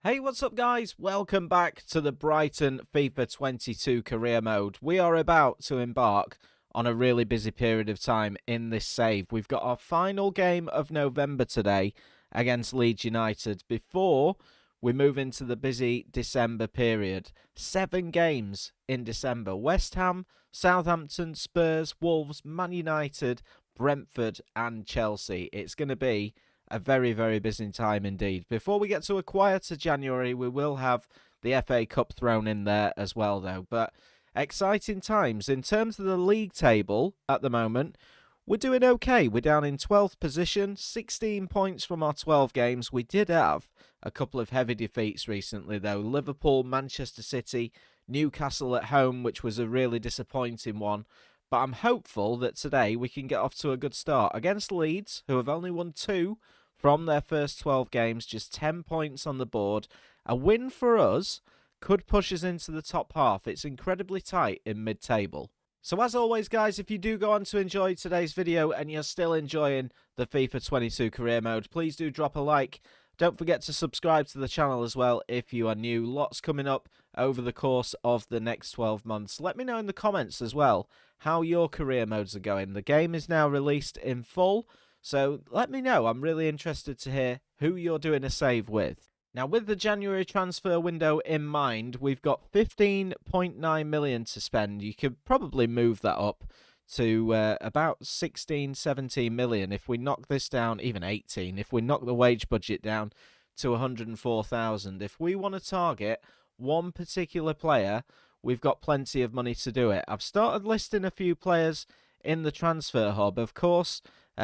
Hey, what's up guys? Welcome back to the Brighton FIFA 22 career mode. We are about to embark on a really busy period of time in this save. We've got our final game of November today against Leeds United before we move into the busy December period. 7 games in December. West Ham, Southampton, Spurs, Wolves, Man United, Brentford and Chelsea. It's going to be a very, very busy time indeed. Before we get to a quieter January, we will have the FA Cup thrown in there as well, though. But exciting times. In terms of the league table at the moment, we're doing okay. We're down in 12th position, 16 points from our 12 games. We did have a couple of heavy defeats recently, though. Liverpool, Manchester City, Newcastle at home, which was a really disappointing one. But I'm hopeful that today we can get off to a good start against Leeds, who have only won 2 from their first 12 games, just 10 points on the board. A win for us could push us into the top half. It's incredibly tight in mid-table. So as always, guys, if you do go on to enjoy today's video and you're still enjoying the FIFA 22 career mode, please do drop a like. Don't forget to subscribe to the channel as well if you are new. Lots coming up over the course of the next 12 months. Let me know in the comments as well how your career modes are going. The game is now released in full, so let me know. I'm really interested to hear who you're doing a save with. Now, with the January transfer window in mind, we've got 15.9 million to spend. You could probably move that up to about 16, 17 million if we knock this down, even 18, if we knock the wage budget down to 104,000. If we want to target one particular player, we've got plenty of money to do it. I've started listing a few players in the transfer hub. Of course,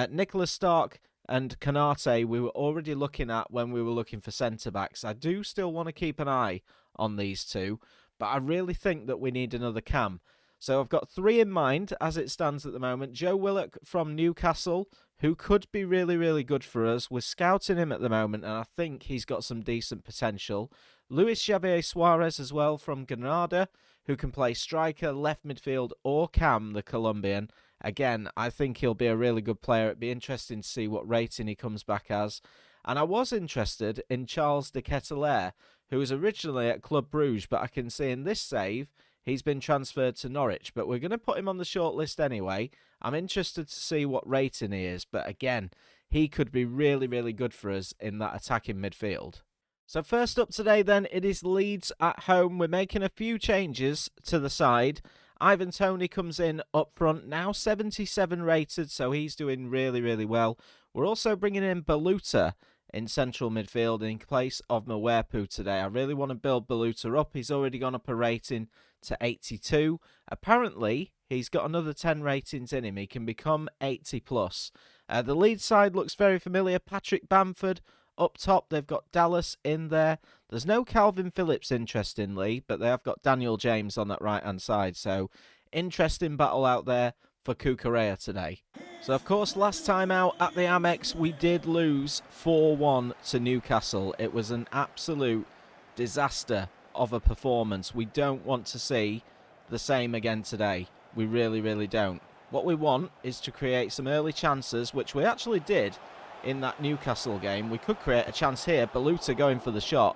Nicholas Stark and Kanate we were already looking at when we were looking for centre-backs. I do still want to keep an eye on these two, but I really think that we need another cam. So I've got 3 in mind as it stands at the moment. Joe Willock from Newcastle, who could be really, really good for us. We're scouting him at the moment, and I think he's got some decent potential. Luis Xavier Suarez as well from Granada, who can play striker, left midfield, or cam, the Colombian. Again, I think he'll be a really good player. It'd be interesting to see what rating he comes back as. And I was interested in Charles de Ketelaere, who was originally at Club Brugge, but I can see in this save he's been transferred to Norwich. But we're going to put him on the shortlist anyway. I'm interested to see what rating he is. But again, he could be really, really good for us in that attacking midfield. So first up today then, it is Leeds at home. We're making a few changes to the side. Ivan Toney comes in up front, now 77 rated, so he's doing really, really well. We're also bringing in Baluta in central midfield in place of Mwepu today. I really want to build Baluta up. He's already gone up a rating to 82. Apparently, he's got another 10 ratings in him. He can become 80 plus. The Leeds side looks very familiar. Patrick Bamford up top. They've got Dallas in there. There's no Calvin Phillips, interestingly, but they have got Daniel James on that right-hand side. So, interesting battle out there for Cucurella today. So, of course, last time out at the Amex, we did lose 4-1 to Newcastle. It was an absolute disaster of a performance. We don't want to see the same again today. We really, really don't. What we want is to create some early chances, which we actually did in that Newcastle game. We could create a chance here. Baluta going for the shot.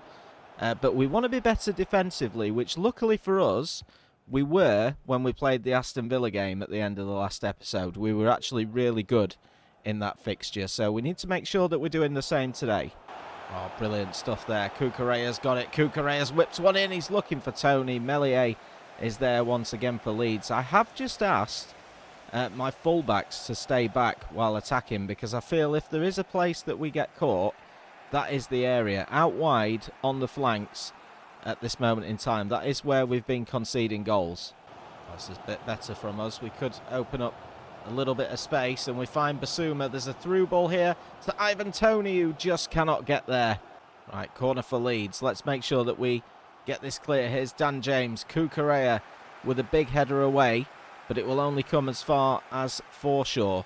But we want to be better defensively, which luckily for us, we were when we played the Aston Villa game at the end of the last episode. We were actually really good in that fixture. So we need to make sure that we're doing the same today. Oh, brilliant stuff there. Cucurella's got it. Cucurella's whipped one in. He's looking for Tony. Meslier is there once again for Leeds. I have just asked my fullbacks to stay back while attacking, because I feel if there is a place that we get caught, that is the area. Out wide on the flanks at this moment in time, that is where we've been conceding goals. This is a bit better from us. We could open up a little bit of space, and we find Basuma. There's a through ball here to Ivan Toney, who just cannot get there. Right, corner for Leeds. Let's make sure that we get this clear. Here's Dan James. Cucurella with a big header away, but it will only come as far as Forshaw.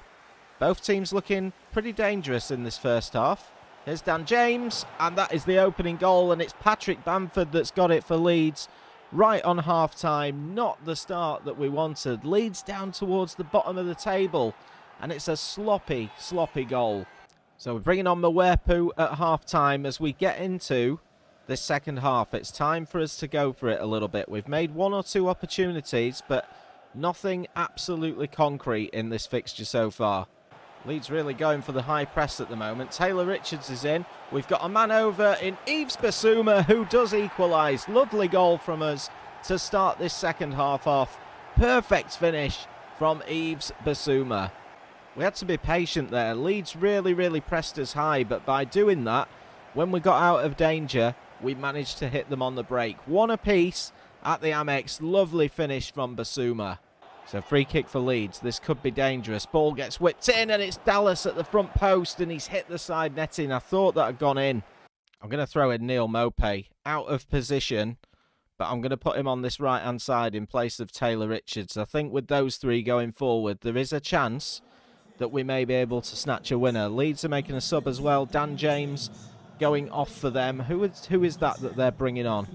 Both teams looking pretty dangerous in this first half. Here's Dan James, and that is the opening goal, and it's Patrick Bamford that's got it for Leeds right on half-time. Not the start that we wanted. Leeds down towards the bottom of the table, and it's a sloppy, sloppy goal. So we're bringing on Mwepu at half-time as we get into this second half. It's time for us to go for it a little bit. We've made 1 or 2 opportunities, but nothing absolutely concrete in this fixture so far. Leeds really going for the high press at the moment. Taylor Richards is in. We've got a man over in Yves Bissouma who does equalise. Lovely goal from us to start this second half off. Perfect finish from Yves Bissouma. We had to be patient there. Leeds really pressed us high, but by doing that, when we got out of danger, we managed to hit them on the break. 1 apiece at the Amex. Lovely finish from Bissouma. So free kick for Leeds. This could be dangerous. Ball gets whipped in and it's Dallas at the front post and he's hit the side netting. I thought that had gone in. I'm going to throw in Neil Maupay out of position, but I'm going to put him on this right-hand side in place of Taylor Richards. I think with those 3 going forward, there is a chance that we may be able to snatch a winner. Leeds are making a sub as well. Dan James going off for them. Who is that they're bringing on?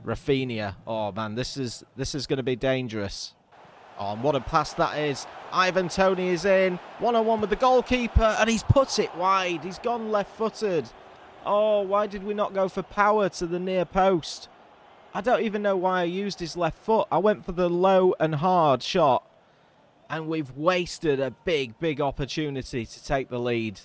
Rafinha. Oh, man, this is going to be dangerous. Oh, and what a pass that is. Ivan Toney is in. One-on-one with the goalkeeper, and he's put it wide. He's gone left-footed. Oh, why did we not go for power to the near post? I don't even know why I used his left foot. I went for the low and hard shot, and we've wasted a big opportunity to take the lead.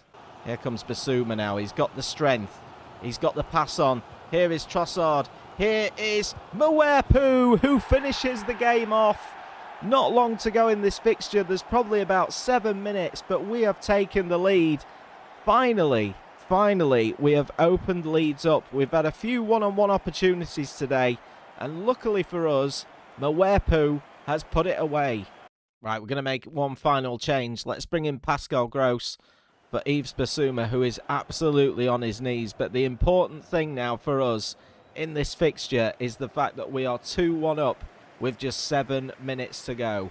Here comes Bissouma now. He's got the strength. He's got the pass on. Here is Trossard. Here is Mwepu, who finishes the game off. Not long to go in this fixture. There's probably about 7 minutes, but we have taken the lead. Finally, we have opened Leeds up. We've had a few one-on-one opportunities today, and luckily for us, Mwepu has put it away. Right, we're going to make one final change. Let's bring in Pascal Gross for Yves Bissouma, who is absolutely on his knees. But the important thing now for us in this fixture is the fact that we are 2-1 up with just 7 minutes to go.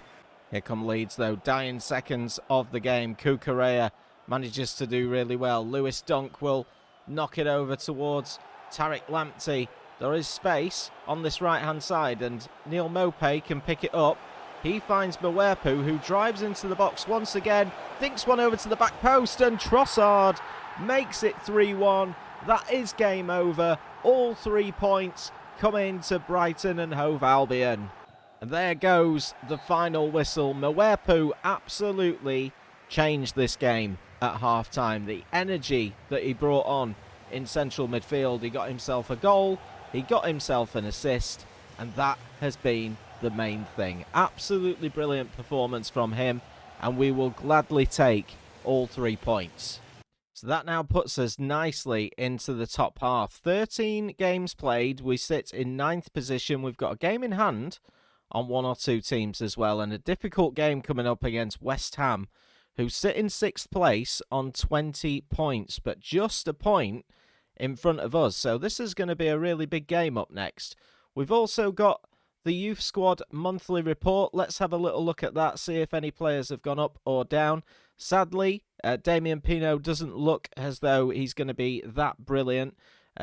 Here come Leeds, though. Dying seconds of the game. Cucurella manages to do really well. Lewis Dunk will knock it over towards Tariq Lamptey. There is space on this right-hand side, and Neil Maupay can pick it up. He finds Mwepu, who drives into the box once again, dinks one over to the back post, and Trossard makes it 3-1. That is game over. All 3 points coming to Brighton and Hove Albion. And there goes the final whistle. Mwepu absolutely changed this game at half-time. The energy that he brought on in central midfield. He got himself a goal, he got himself an assist, and that has been the main thing. Absolutely brilliant performance from him, and we will gladly take all 3 points. So that now puts us nicely into the top half. 13 games played. We sit in 9th position. We've got a game in hand on 1 or 2 teams as well, and a difficult game coming up against West Ham, who sit in 6th place on 20 points, but just a point in front of us. So this is going to be a really big game up next. We've also got the Youth Squad monthly report. Let's have a little look at that, see if any players have gone up or down. Sadly, Damian Pino doesn't look as though he's going to be that brilliant.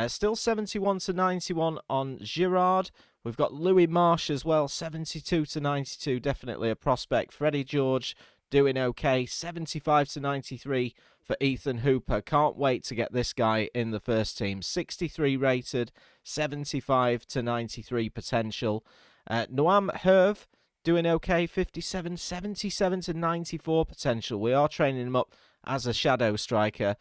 Still 71 to 91 on Girard. We've got Louis Marsh as well, 72 to 92, definitely a prospect. Freddie George doing okay, 75 to 93 for Ethan Hooper. Can't wait to get this guy in the first team. 63 rated, 75 to 93 potential. Noam Herve doing okay, 57, 77 to 94 potential. We are training him up as a shadow striker.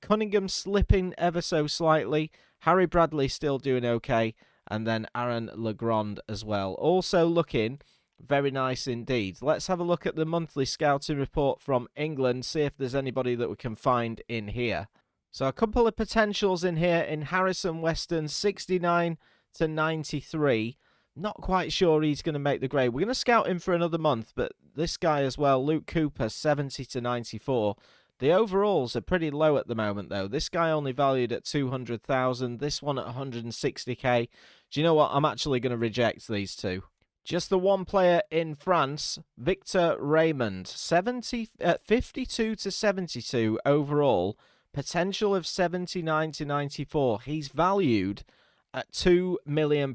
Cunningham slipping ever so slightly. Harry Bradley still doing okay. And then Aaron Legrand as well. Also looking very nice indeed. Let's have a look at the monthly scouting report from England. See if there's anybody that we can find in here. So a couple of potentials in here. In Harrison Weston, 69 to 93. Not quite sure he's going to make the grade. We're going to scout him for another month. But this guy as well, Luke Cooper, 70 to 94. The overalls are pretty low at the moment, though. This guy only valued at 200,000. This one at 160k. Do you know what? I'm actually going to reject these two. Just the one player in France, Victor Raymond, 52 to 72 overall. Potential of 79 to 94. He's valued at £2 million.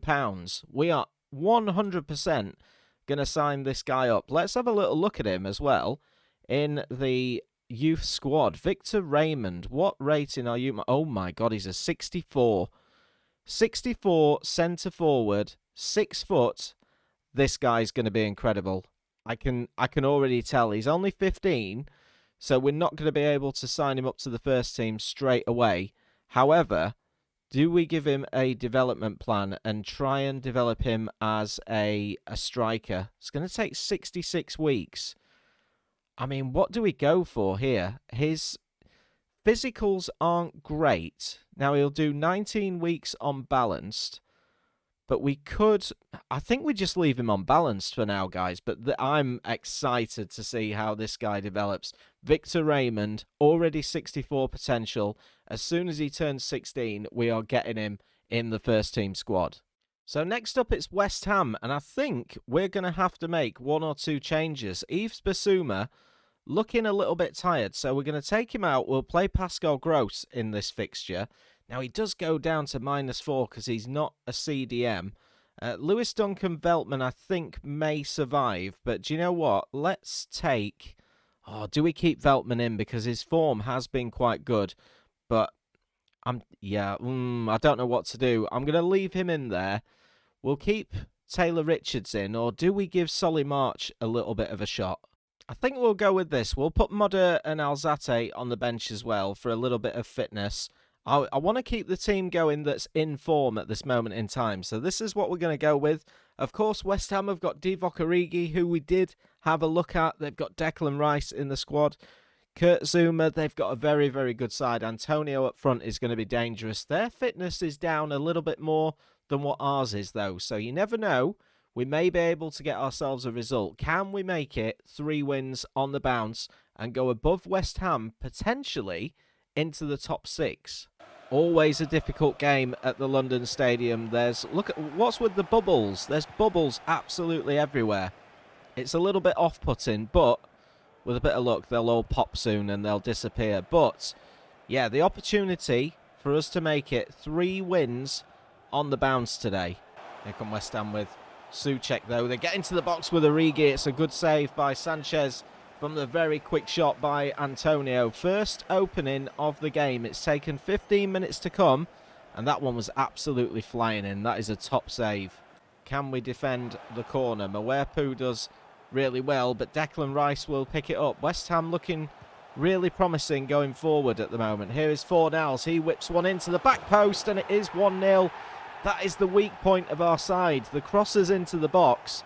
We are 100% going to sign this guy up. Let's have a little look at him as well in the youth squad. Victor Raymond, what rating are you? Oh my God, he's a 64. 64 centre forward, 6 foot. This guy's going to be incredible. I can already tell. He's only 15, so we're not going to be able to sign him up to the first team straight away. However, do we give him a development plan and try and develop him as a striker? It's going to take 66 weeks. I mean, what do we go for here? His physicals aren't great. Now, he'll do 19 weeks on balanced, but we could... I think we just leave him on balanced for now, guys, but I'm excited to see how this guy develops. Victor Raymond, already 64 potential. As soon as he turns 16, we are getting him in the first team squad. So next up, it's West Ham, and I think we're going to have to make 1 or 2 changes. Yves Bissouma looking a little bit tired, so we're going to take him out. We'll play Pascal Gross in this fixture. Now, he does go down to -4 because he's not a CDM. Lewis Duncan Veltman, I think, may survive, but do you know what? Let's take... Oh, do we keep Veltman in? Because his form has been quite good, but I don't know what to do. I'm going to leave him in there. We'll keep Taylor Richards in, or do we give Solly March a little bit of a shot? I think we'll go with this. We'll put Modder and Alzate on the bench as well for a little bit of fitness. I want to keep the team going that's in form at this moment in time. So this is what we're going to go with. Of course, West Ham have got Divock Origi, who we did have a look at. They've got Declan Rice in the squad. Kurt Zouma, they've got a very, very good side. Antonio up front is going to be dangerous. Their fitness is down a little bit more than what ours is, though. So you never know. We may be able to get ourselves a result. Can we make it 3 wins on the bounce and go above West Ham, potentially into the top 6? Always a difficult game at the London Stadium. Look at what's with the bubbles. There's bubbles absolutely everywhere. It's a little bit off-putting, but with a bit of luck, they'll all pop soon and they'll disappear. But, yeah, the opportunity for us to make it 3 wins on the bounce today. Here come West Ham with Souček, though. They get into the box with Origi. It's a good save by Sanchez from the very quick shot by Antonio. First opening of the game. It's taken 15 minutes to come, and that one was absolutely flying in. That is a top save. Can we defend the corner? Mwepu does really well, but Declan Rice will pick it up. West Ham looking really promising going forward at the moment. Here is Fornals. He whips one into the back post, and it is 1-0. That is the weak point of our side. The crosses into the box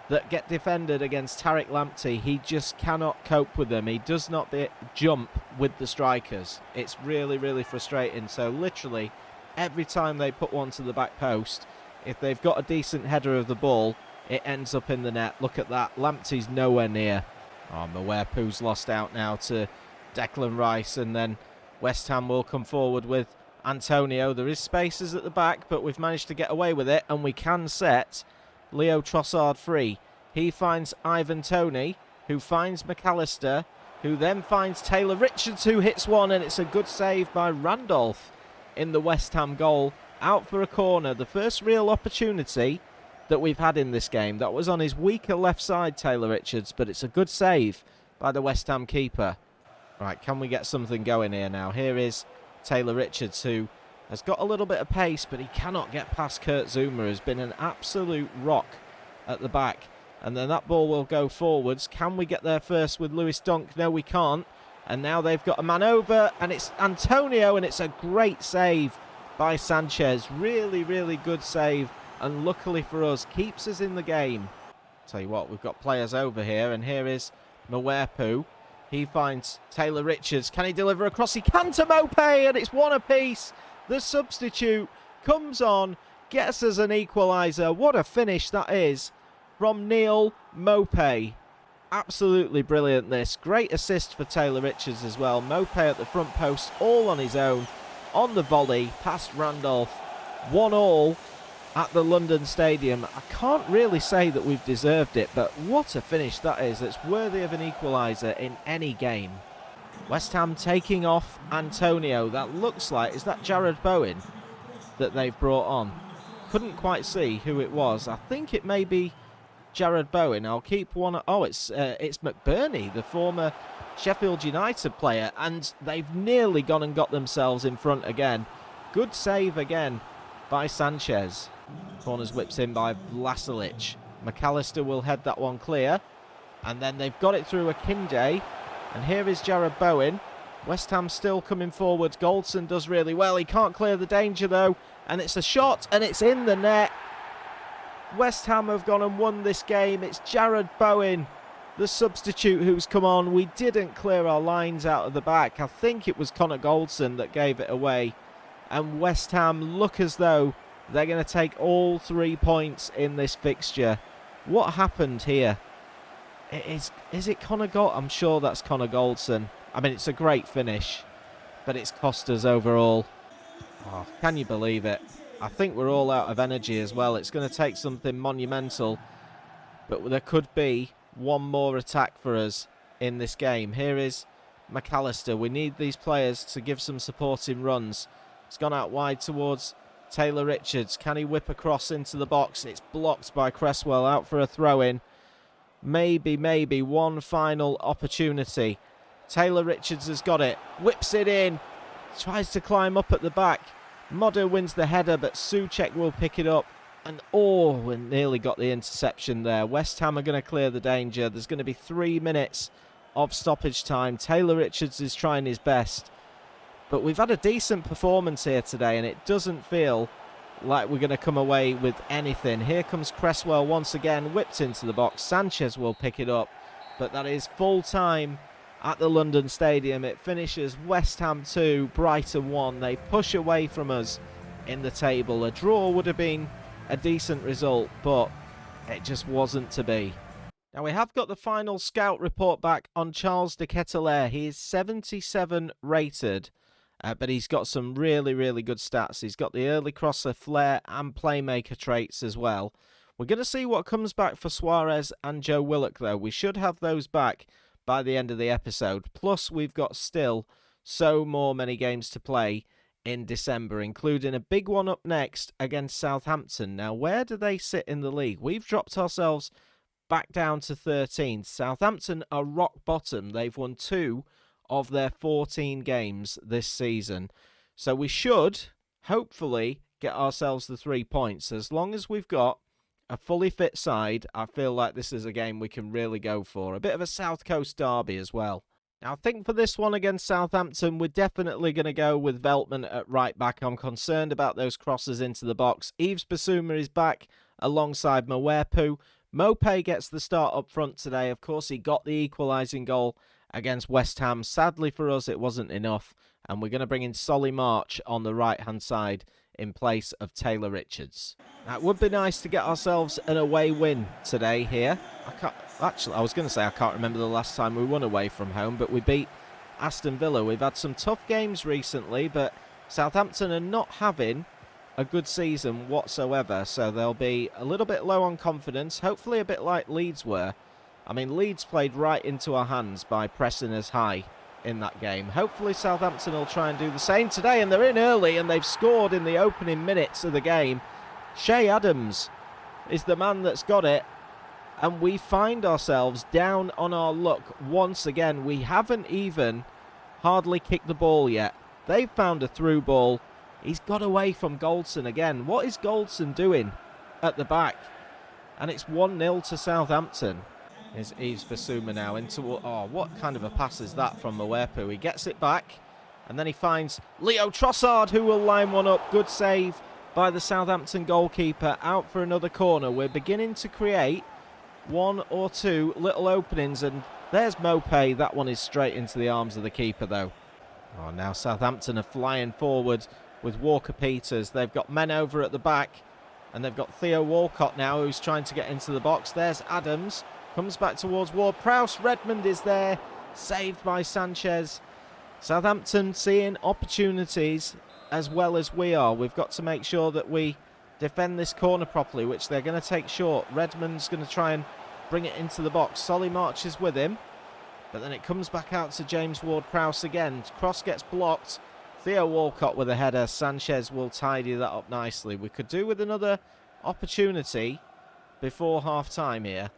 that get defended against Tariq Lamptey, he just cannot cope with them. He does not jump with the strikers. It's really, really frustrating. So literally, every time they put one to the back post, if they've got a decent header of the ball, it ends up in the net. Look at that. Lamptey's nowhere near. Oh, Mwepu's lost out now to Declan Rice, and then West Ham will come forward with Antonio. There is spaces at the back, but we've managed to get away with it, and we can set Leo Trossard free. He finds Ivan Toney, who finds McAllister, who then finds Taylor Richards, who hits one, and it's a good save by Randolph in the West Ham goal. Out for a corner. The first real opportunity that we've had in this game. That was on his weaker left side, Taylor Richards, but it's a good save by the West Ham keeper. Right, can we get something going here now? Here is Taylor Richards, who has got a little bit of pace, but he cannot get past Kurt Zouma, who's been an absolute rock at the back. And then that ball will go forwards. Can we get there first with Lewis Dunk? No, we can't. And now they've got a man over, and it's Antonio, and it's a great save by Sanchez. Really, really good save, and luckily for us, keeps us in the game. Tell you what, we've got players over here, and here is Mwepu. He finds Taylor Richards. Can he deliver across? He can to Mope, and it's 1 apiece. The substitute comes on, gets us an equaliser. What a finish that is from Neil Mope. Absolutely brilliant this. Great assist for Taylor Richards as well. Mope at the front post, all on his own, on the volley, past Randolph. 1-1 at the London Stadium. I can't really say that we've deserved it, but what a finish that is. It's worthy of an equaliser in any game. West Ham taking off Antonio. That looks like, is that Jared Bowen that they've brought on? Couldn't quite see who it was. I think it may be Jared Bowen. I'll keep one. Oh, it's McBurney, the former Sheffield United player, and they've nearly gone and got themselves in front again. Good save again by Sanchez. Corners whips in by Vlasilic. McAllister will head that one clear. And then they've got it through Akinde. And here is Jared Bowen. West Ham still coming forward. Goldson does really well. He can't clear the danger though. And it's a shot and it's in the net. West Ham have gone and won this game. It's Jared Bowen, the substitute, who's come on. We didn't clear our lines out of the back. I think it was Connor Goldson that gave it away. And West Ham look as though they're going to take all 3 points in this fixture. What happened here? Is it Connor Goldson? I'm sure that's Connor Goldson. I mean, it's a great finish, but it's cost us overall. Oh, can you believe it? I think we're all out of energy as well. It's going to take something monumental, but there could be one more attack for us in this game. Here is McAllister. We need these players to give some supporting runs. It's gone out wide towards Taylor Richards. Can he whip across into the box? It's blocked by Cresswell, out for a throw-in. Maybe one final opportunity. Taylor Richards has got it. Whips it in. Tries to climb up at the back. Modder wins the header, but Souček will pick it up. And we nearly got the interception there. West Ham are going to clear the danger. There's going to be 3 minutes of stoppage time. Taylor Richards is trying his best. But we've had a decent performance here today, and it doesn't feel like we're going to come away with anything. Here comes Cresswell once again, whipped into the box. Sanchez will pick it up, but that is full time at the London Stadium. It finishes West Ham 2, Brighton 1. They push away from us in the table. A draw would have been a decent result, but it just wasn't to be. Now we have got the final scout report back on Charles de Ketelaere. He is 77 rated. But he's got some really good stats. He's got the early crosser, flair and playmaker traits as well. We're going to see what comes back for Suarez and Joe Willock, though. We should have those back by the end of the episode. Plus, we've got still many games to play in December, including a big one up next against Southampton. Now, where do they sit in the league? We've dropped ourselves back down to 13th. Southampton are rock bottom. They've won 2 of their 14 games this season. So we should, hopefully, get ourselves the 3 points. As long as we've got a fully fit side, I feel like this is a game we can really go for. A bit of a South Coast derby as well. Now, I think for this one against Southampton, we're definitely going to go with Veltman at right back. I'm concerned about those crosses into the box. Yves Bissouma is back alongside Mwepu. Mopé gets the start up front today. Of course, he got the equalising goal against West Ham. Sadly for us, it wasn't enough. And we're going to bring in Solly March on the right-hand side in place of Taylor Richards. Now, it would be nice to get ourselves an away win today here. I was going to say I can't remember the last time we won away from home, but we beat Aston Villa. We've had some tough games recently, but Southampton are not having a good season whatsoever, so they'll be a little bit low on confidence, hopefully a bit like Leeds were. I mean, Leeds played right into our hands by pressing us high in that game. Hopefully Southampton will try and do the same today, and they're in early, and they've scored in the opening minutes of the game. Shea Adams is the man that's got it, and we find ourselves down on our luck once again. We haven't even hardly kicked the ball yet. They've found a through ball. He's got away from Goldson again. What is Goldson doing at the back? And it's 1-0 to Southampton. Here's Yves Bissouma now into... Oh, what kind of a pass is that from Mwepu? He gets it back, and then he finds Leo Trossard, who will line one up. Good save by the Southampton goalkeeper. Out for another corner. We're beginning to create 1 or 2 little openings, and there's Mopé. That one is straight into the arms of the keeper, though. Oh, now Southampton are flying forward with Walker-Peters. They've got men over at the back, and they've got Theo Walcott now, who's trying to get into the box. There's Adams. Comes back towards Ward-Prowse. Redmond is there. Saved by Sanchez. Southampton seeing opportunities as well as we are. We've got to make sure that we defend this corner properly, which they're going to take short. Redmond's going to try and bring it into the box. Solly March is with him. But then it comes back out to James Ward-Prowse again. Cross gets blocked. Theo Walcott with a header. Sanchez will tidy that up nicely. We could do with another opportunity before half-time here.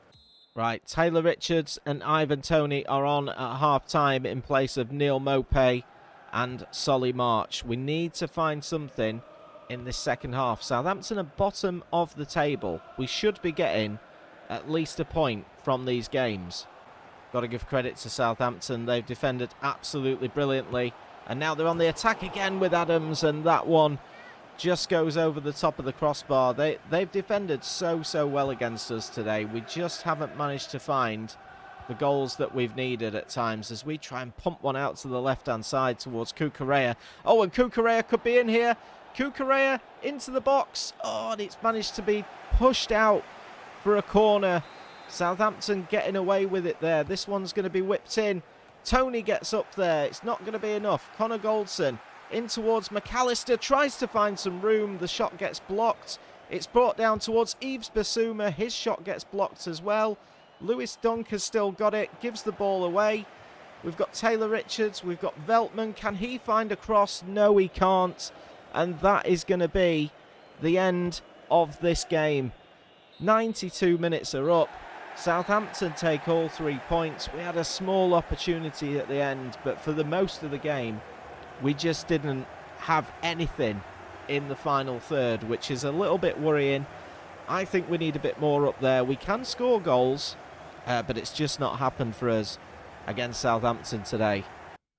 Right, Taylor Richards and Ivan Toney are on at half-time in place of Neil Mopé and Solly March. We need to find something in this second half. Southampton are bottom of the table. We should be getting at least a point from these games. Got to give credit to Southampton. They've defended absolutely brilliantly. And now they're on the attack again with Adams, and that one just goes over the top of the crossbar. They've defended so well against us today. We just haven't managed to find the goals that we've needed at times as we try and pump one out to the left-hand side towards Cucurella. Oh, and Cucurella could be in here. Cucurella into the box. Oh, and it's managed to be pushed out for a corner. Southampton getting away with it there. This one's going to be whipped in. Tony gets up there. It's not going to be enough. Connor Goldson in towards McAllister. Tries to find some room. The shot gets blocked. It's brought down towards Yves Bissouma. His shot gets blocked as well. Lewis Dunk has still got it. Gives the ball away. We've got Taylor Richards. We've got Veltman. Can he find a cross? No, he can't. And that is going to be the end of this game. 92 minutes are up. Southampton take all 3 points. We had a small opportunity at the end, but for the most of the game, we just didn't have anything in the final third, which is a little bit worrying. I think we need a bit more up there. We can score goals, but it's just not happened for us against Southampton today.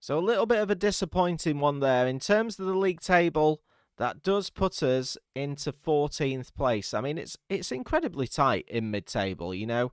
So a little bit of a disappointing one there. In terms of the league table, that does put us into 14th place. I mean, it's incredibly tight in mid-table, you know.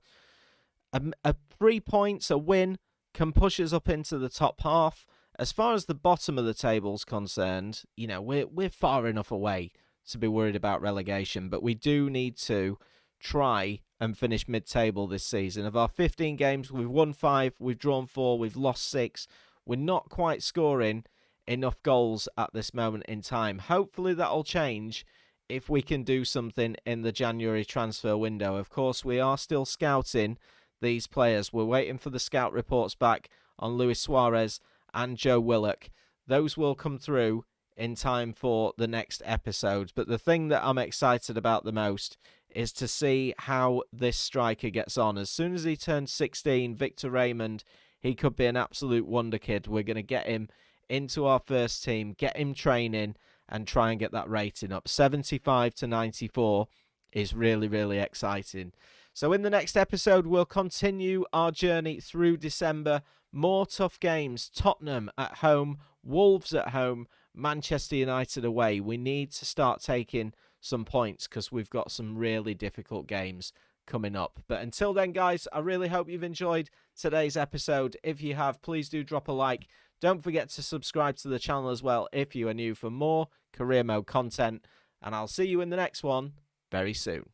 A 3 points, a win, can push us up into the top half. As far as the bottom of the table's concerned, you know, we're far enough away to be worried about relegation, but we do need to try and finish mid-table this season. Of our 15 games, we've won 5, we've drawn 4, we've lost 6. We're not quite scoring enough goals at this moment in time. Hopefully that'll change if we can do something in the January transfer window. Of course, we are still scouting these players. We're waiting for the scout reports back on Luis Suarez and Joe Willock. Those will come through in time for the next episode. But the thing that I'm excited about the most is to see how this striker gets on. As soon as he turns 16, Victor Raymond, he could be an absolute wonder kid. We're going to get him into our first team, get him training, and try and get that rating up. 75 to 94 is really exciting. So in the next episode, we'll continue our journey through December. More tough games. Tottenham at home, Wolves at home, Manchester United away. We need to start taking some points because we've got some really difficult games coming up. But until then, guys, I really hope you've enjoyed today's episode. If you have, please do drop a like. Don't forget to subscribe to the channel as well if you are new for more career mode content. And I'll see you in the next one very soon.